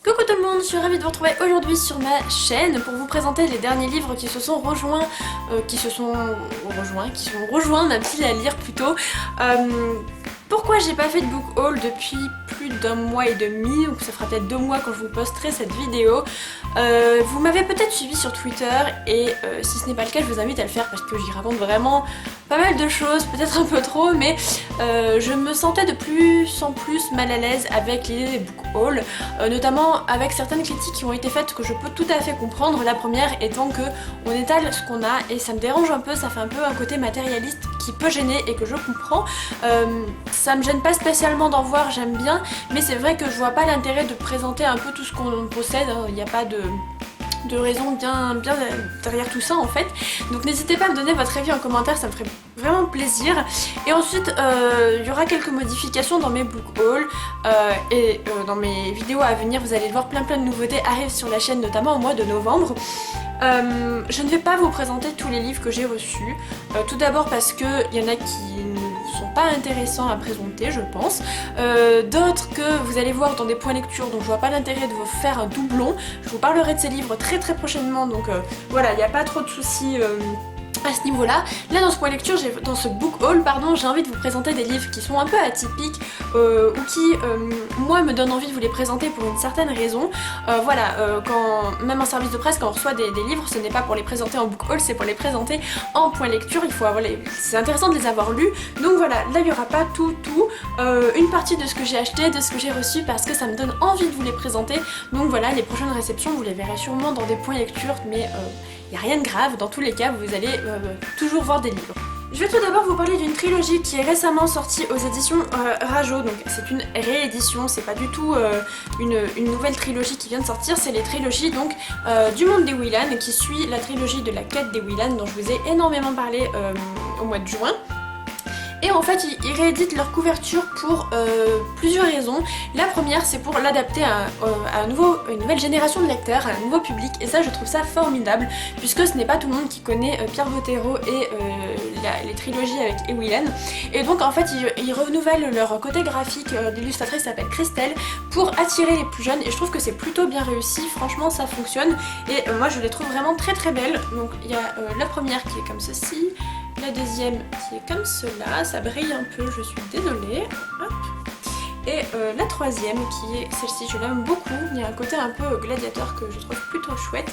Coucou tout le monde, je suis ravie de vous retrouver aujourd'hui sur ma chaîne pour vous présenter les derniers livres qui se sont rejoints, qui ont rejoint ma pile à lire plutôt. Pourquoi j'ai pas fait de book haul depuis plus d'un mois et demi, donc ça fera peut-être 2 mois quand je vous posterai cette vidéo. Vous m'avez peut-être suivi sur Twitter et si ce n'est pas le cas je vous invite à le faire parce que j'y raconte vraiment pas mal de choses, peut-être un peu trop, mais je me sentais de plus en plus mal à l'aise avec l'idée des book hauls, notamment avec certaines critiques qui ont été faites que je peux tout à fait comprendre. La première étant que on étale ce qu'on a et ça me dérange un peu, ça fait un peu un côté matérialiste qui peut gêner et que je comprends. Ça me gêne pas spécialement d'en voir, j'aime bien, mais c'est vrai que je vois pas l'intérêt de présenter un peu tout ce qu'on possède, il n'y a pas de raison bien derrière tout ça en fait. Donc n'hésitez pas à me donner votre avis en commentaire, ça me ferait vraiment plaisir. Et ensuite il y aura quelques modifications dans mes book hauls et dans mes vidéos à venir. Vous allez voir plein de nouveautés arrivent sur la chaîne, notamment au mois de novembre. Je ne vais pas vous présenter tous les livres que j'ai reçus, tout d'abord parce qu'il y en a qui ne sont pas intéressants à présenter je pense, d'autres que vous allez voir dans des points lecture, donc je vois pas l'intérêt de vous faire un doublon. Je vous parlerai de ces livres très prochainement, donc voilà, il n'y a pas trop de soucis à ce niveau là. Là dans ce point lecture, dans ce book haul pardon, j'ai envie de vous présenter des livres qui sont un peu atypiques ou qui moi me donnent envie de vous les présenter pour une certaine raison. Voilà, même en service de presse quand on reçoit des livres, ce n'est pas pour les présenter en book haul, c'est pour les présenter en point lecture. Il faut avoir c'est intéressant de les avoir lus, donc voilà, là il n'y aura pas tout, une partie de ce que j'ai acheté, de ce que j'ai reçu, parce que ça me donne envie de vous les présenter. Donc voilà, les prochaines réceptions vous les verrez sûrement dans des points lecture, mais il n'y a rien de grave, dans tous les cas vous allez toujours voir des livres. Je vais tout d'abord vous parler d'une trilogie qui est récemment sortie aux éditions Rajo, donc c'est une réédition, c'est pas du tout une nouvelle trilogie qui vient de sortir, c'est les trilogies donc du monde des Whelan qui suit la trilogie de la quête des Whelan dont je vous ai énormément parlé au mois de juin. Et en fait ils rééditent leur couverture pour plusieurs raisons. La première c'est pour l'adapter à une nouvelle génération de lecteurs, à un nouveau public, et ça je trouve ça formidable puisque ce n'est pas tout le monde qui connaît Pierre Bottero et les trilogies avec Whelan. Et donc en fait ils renouvellent leur côté graphique, l'illustratrice s'appelle Christelle, pour attirer les plus jeunes et je trouve que c'est plutôt bien réussi, franchement ça fonctionne et moi je les trouve vraiment très belles. Donc il y a la première qui est comme ceci, la deuxième qui est comme cela, ça brille un peu, je suis désolée. Hop. Et la troisième qui est celle-ci, je l'aime beaucoup, il y a un côté un peu gladiateur que je trouve plutôt chouette.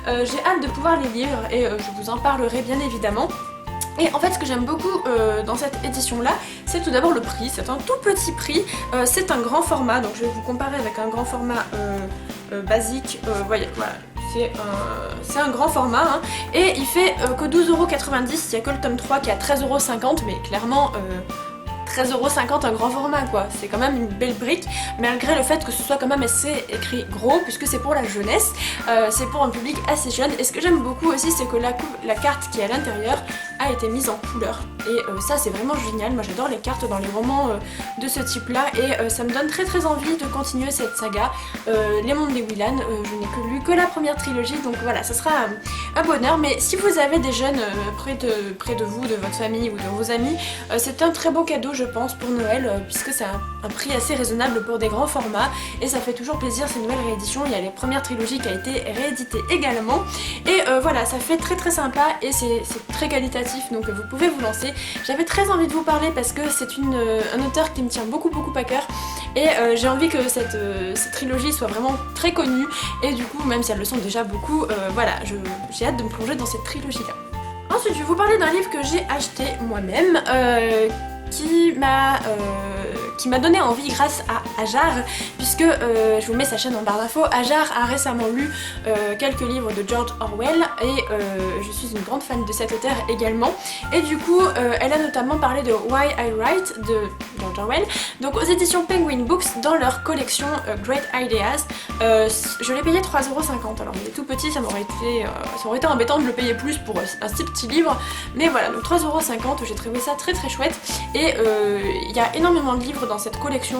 J'ai hâte de pouvoir les lire et je vous en parlerai bien évidemment. Et en fait ce que j'aime beaucoup dans cette édition là, c'est tout d'abord le prix, c'est un tout petit prix, c'est un grand format, donc je vais vous comparer avec un grand format basique, voilà. C'est un grand format hein, et il fait que 12,90€, il n'y a que le tome 3 qui est à 13,50€, mais clairement 13,50€ un grand format quoi, c'est quand même une belle brique malgré le fait que ce soit quand même assez écrit gros puisque c'est pour la jeunesse, c'est pour un public assez jeune. Et ce que j'aime beaucoup aussi c'est que la carte qui est à l'intérieur a été mise en couleur et ça c'est vraiment génial. Moi j'adore les cartes dans les romans de ce type là et ça me donne très envie de continuer cette saga, les mondes des Whelan. Je n'ai lu que la première trilogie, donc voilà, ça sera un bonheur. Mais si vous avez des jeunes près de vous, de votre famille ou de vos amis, c'est un très beau cadeau je pense pour Noël, puisque c'est un prix assez raisonnable pour des grands formats et ça fait toujours plaisir ces nouvelles rééditions. Il y a les premières trilogies qui a été rééditées également et voilà, ça fait très sympa et c'est très qualitatif, donc vous pouvez vous lancer. J'avais très envie de vous parler parce que c'est un auteur qui me tient beaucoup à cœur et j'ai envie que cette trilogie soit vraiment très connue et du coup même si elles le sont déjà beaucoup, voilà, j'ai hâte de me plonger dans cette trilogie là. Ensuite je vais vous parler d'un livre que j'ai acheté moi-même, qui m'a donné envie grâce à Ajar, puisque je vous mets sa chaîne en barre d'infos. Ajar a récemment lu quelques livres de George Orwell et je suis une grande fan de cet auteur également, et du coup elle a notamment parlé de Why I Write de George Orwell, donc aux éditions Penguin Books dans leur collection Great Ideas. Je l'ai payé 3,50€, alors il est tout petit, ça aurait été embêtant de le payer plus pour un si petit livre, mais voilà, donc 3,50€, j'ai trouvé ça très chouette. Et il y a énormément de livres dans cette collection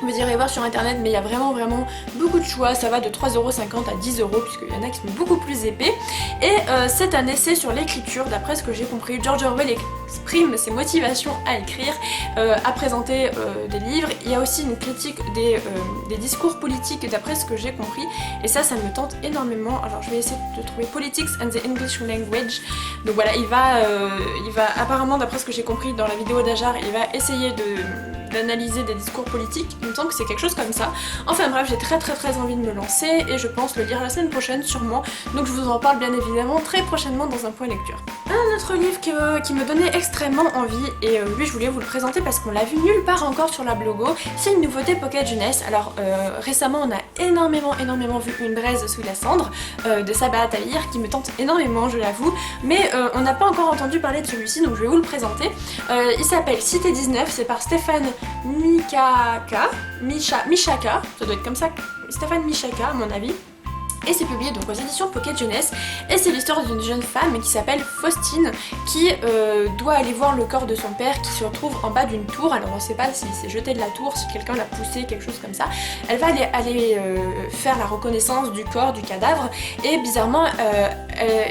Vous irez voir sur internet, mais il y a vraiment beaucoup de choix. Ça va de 3,50 € à 10 € puisqu'il y en a qui sont beaucoup plus épais. Et c'est un essai sur l'écriture, d'après ce que j'ai compris. George Orwell exprime ses motivations à écrire, à présenter des livres. Il y a aussi une critique des discours politiques d'après ce que j'ai compris. Et ça me tente énormément. Alors je vais essayer de trouver Politics and the English Language. Donc voilà, il va apparemment, d'après ce que j'ai compris dans la vidéo d'Ajar, il va essayer d'analyser des discours politiques. Il me semble que c'est quelque chose comme ça. Enfin bref, j'ai très envie de me lancer et je pense le lire la semaine prochaine sûrement. Donc je vous en parle bien évidemment très prochainement dans un point lecture. Un autre livre qui me donnait extrêmement envie, et lui je voulais vous le présenter parce qu'on l'a vu nulle part encore sur la blogo, c'est une nouveauté Pocket Jeunesse. Alors récemment on a énormément vu Une braise sous la cendre de Sabaa Tahir qui me tente énormément, je l'avoue, mais on n'a pas encore entendu parler de celui-ci, donc je vais vous le présenter. Il s'appelle Cité 19, c'est par Stéphane Michaka, ça doit être comme ça, Stéphane Michaka à mon avis. Et c'est publié donc aux éditions Pocket Jeunesse, et c'est l'histoire d'une jeune femme qui s'appelle Faustine qui doit aller voir le corps de son père qui se retrouve en bas d'une tour. Alors on ne sait pas s'il s'est jeté de la tour, si quelqu'un l'a poussé, quelque chose comme ça. Elle va aller faire la reconnaissance du corps, du cadavre, et bizarrement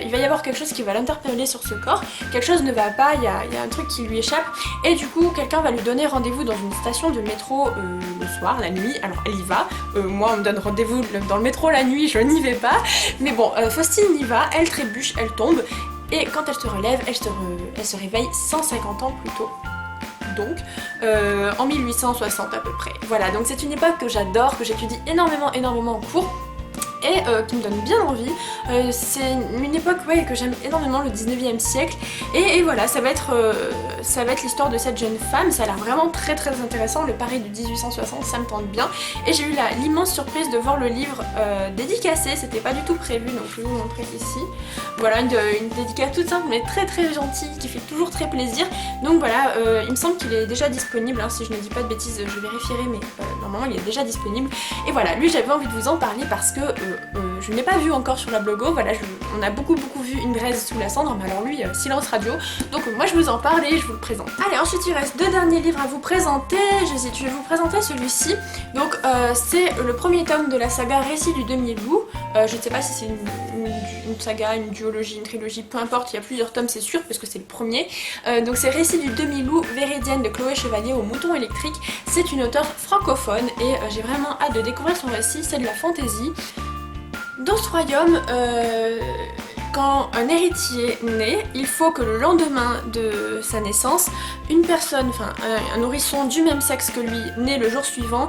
il va y avoir quelque chose qui va l'interpeller sur ce corps. Quelque chose ne va pas, il y a un truc qui lui échappe, et du coup quelqu'un va lui donner rendez-vous dans une station de métro le soir, la nuit. Alors elle y va, moi on me donne rendez-vous dans le métro la nuit, je n'y vais pas, mais bon, Faustine y va, elle trébuche, elle tombe, et quand elle se relève, elle se réveille 150 ans plus tôt. Donc en 1860 à peu près. Voilà, donc c'est une époque que j'adore, que j'étudie énormément en cours, et qui me donne bien envie. C'est une époque que j'aime énormément, le 19e siècle, et voilà, ça va être l'histoire de cette jeune femme. Ça a l'air vraiment très intéressant, le Paris de 1860, ça me tente bien, et j'ai eu l'immense surprise de voir le livre dédicacé, c'était pas du tout prévu, donc je vais vous montrer ici. Voilà, une dédicace toute simple mais très gentille, qui fait toujours très plaisir. Donc voilà, il me semble qu'il est déjà disponible, hein, si je ne dis pas de bêtises, je vérifierai, mais normalement il est déjà disponible. Et voilà, lui j'avais envie de vous en parler parce que je ne l'ai pas vu encore sur la blogo. Voilà, on a beaucoup vu Une braise sous la cendre, mais alors lui, silence radio. Donc moi je vous en parle et je vous le présente. Allez, ensuite il reste 2 derniers livres à vous présenter. Je vais vous présenter celui-ci. Donc c'est le premier tome de la saga Récit du demi-loup. Je ne sais pas si c'est une saga, une duologie, une trilogie, peu importe, il y a plusieurs tomes c'est sûr, parce que c'est le premier. Donc c'est Récit du demi-loup Véridienne de Chloé Chevalier au mouton électrique. C'est une auteure francophone et j'ai vraiment hâte de découvrir son récit, c'est de la fantaisie. Dans ce royaume, quand un héritier naît, il faut que le lendemain de sa naissance, une personne, enfin un nourrisson du même sexe que lui, né le jour suivant,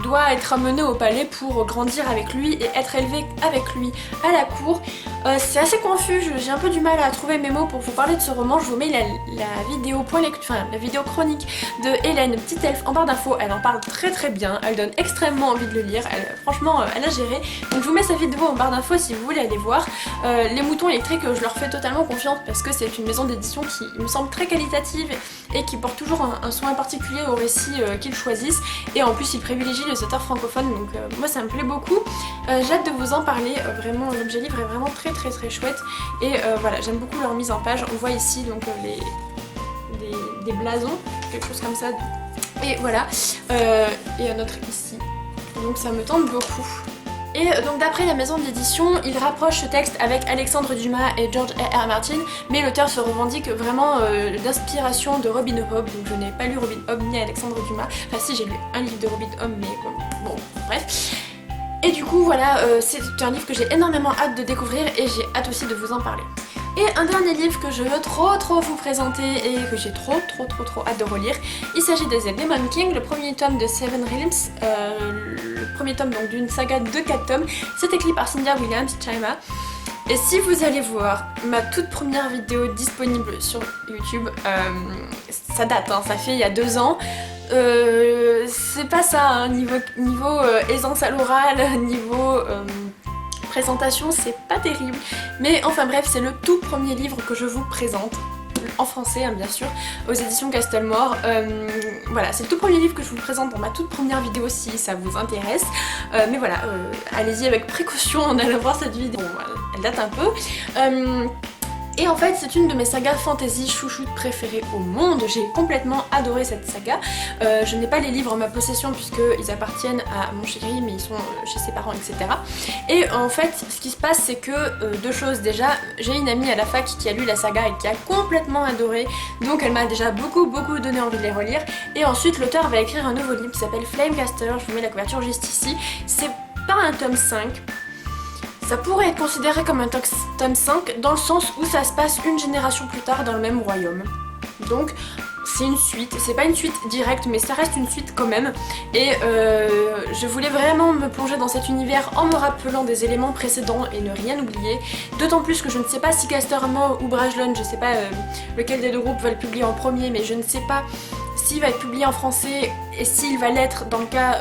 doit être amené au palais pour grandir avec lui et être élevé avec lui à la cour. C'est assez confus, j'ai un peu du mal à trouver mes mots pour vous parler de ce roman. Je vous mets la vidéo la vidéo chronique de Hélène, petite elfe en barre d'infos. Elle en parle très bien, elle donne extrêmement envie de le lire, franchement elle a géré. Donc je vous mets sa vidéo en barre d'infos si vous voulez aller voir. Les moutons électriques, je leur fais totalement confiance parce que c'est une maison d'édition qui me semble très qualitative et qui porte toujours un soin particulier au récit qu'ils choisissent, et en plus ils privilégient les auteurs francophones, donc moi ça me plaît beaucoup. J'ai hâte de vous en parler, vraiment l'objet livre est vraiment très chouette, et voilà, j'aime beaucoup leur mise en page. On voit ici donc des blasons, quelque chose comme ça, et voilà, et un autre ici, donc ça me tente beaucoup. Et donc d'après la maison d'édition, il rapproche ce texte avec Alexandre Dumas et George R.R. Martin, mais l'auteur se revendique vraiment d'inspiration de Robin Hobb. Donc je n'ai pas lu Robin Hobb ni Alexandre Dumas, enfin si, j'ai lu un livre de Robin Hobb, mais bon, bref. Et du coup voilà, c'est un livre que j'ai énormément hâte de découvrir et j'ai hâte aussi de vous en parler. Et un dernier livre que je veux trop vous présenter et que j'ai trop hâte de relire, il s'agit de The Demon King, le premier tome de Seven Realms, le premier tome donc d'une saga de 4 tomes. C'est écrit par Cynthia Williams Chima. Et si vous allez voir ma toute première vidéo disponible sur YouTube, ça date, hein, ça fait il y a 2 ans. C'est pas ça, hein, niveau aisance à l'oral, niveau présentation, c'est pas terrible. Mais enfin bref, c'est le tout premier livre que je vous présente, en français hein, bien sûr, aux éditions Castlemore. Voilà, c'est le tout premier livre que je vous présente dans ma toute première vidéo si ça vous intéresse. Mais voilà, allez-y avec précaution en allant voir cette vidéo, bon, elle date un peu. Et en fait c'est une de mes sagas fantasy chouchoutes préférées au monde, j'ai complètement adoré cette saga. Je n'ai pas les livres en ma possession puisqu'ils appartiennent à mon chéri mais ils sont chez ses parents etc. Et en fait ce qui se passe c'est que deux choses, déjà j'ai une amie à la fac qui a lu la saga et qui a complètement adoré, donc elle m'a déjà beaucoup donné envie de les relire. Et ensuite l'auteur va écrire un nouveau livre qui s'appelle Flamecaster, je vous mets la couverture juste ici, c'est pas un tome 5. Ça pourrait être considéré comme un tome 5 dans le sens où ça se passe une génération plus tard dans le même royaume. Donc c'est une suite, c'est pas une suite directe mais ça reste une suite quand même. Et je voulais vraiment me plonger dans cet univers en me rappelant des éléments précédents et ne rien oublier. D'autant plus que je ne sais pas si Casterman ou Brajlon, je sais pas lequel des deux groupes va le publier en premier, mais je ne sais pas s'il va être publié en français et s'il va l'être dans le cas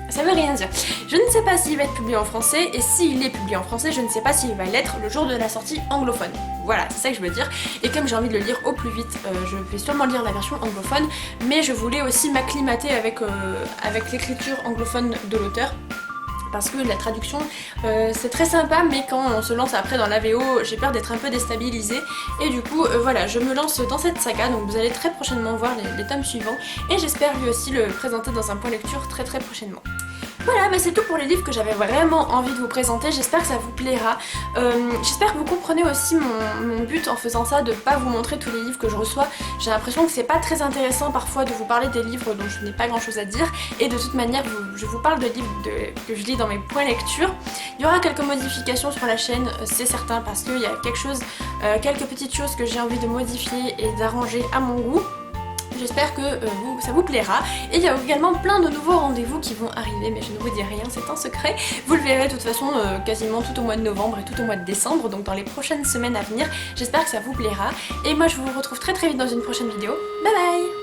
ça veut rien dire. Je ne sais pas s'il va être publié en français et s'il est publié en français, je ne sais pas s'il va l'être le jour de la sortie anglophone. Voilà, c'est ça que je veux dire. Et comme j'ai envie de le lire au plus vite, je vais sûrement lire la version anglophone, mais je voulais aussi m'acclimater avec l'écriture anglophone de l'auteur. Parce que la traduction c'est très sympa mais quand on se lance après dans la VO j'ai peur d'être un peu déstabilisée et du coup voilà je me lance dans cette saga, donc vous allez très prochainement voir les tomes suivants et j'espère lui aussi le présenter dans un point lecture très prochainement. Voilà, bah c'est tout pour les livres que j'avais vraiment envie de vous présenter, j'espère que ça vous plaira. J'espère que vous comprenez aussi mon but en faisant ça, de pas vous montrer tous les livres que je reçois. J'ai l'impression que c'est pas très intéressant parfois de vous parler des livres dont je n'ai pas grand chose à dire, et de toute manière je vous parle de livres que je lis dans mes points lecture. Il y aura quelques modifications sur la chaîne, c'est certain, parce qu'il y a quelques petites choses que j'ai envie de modifier et d'arranger à mon goût. J'espère que ça vous plaira. Et il y a également plein de nouveaux rendez-vous qui vont arriver, mais je ne vous dis rien, c'est un secret. Vous le verrez de toute façon quasiment tout au mois de novembre et tout au mois de décembre, donc dans les prochaines semaines à venir. J'espère que ça vous plaira. Et moi je vous retrouve très vite dans une prochaine vidéo. Bye bye!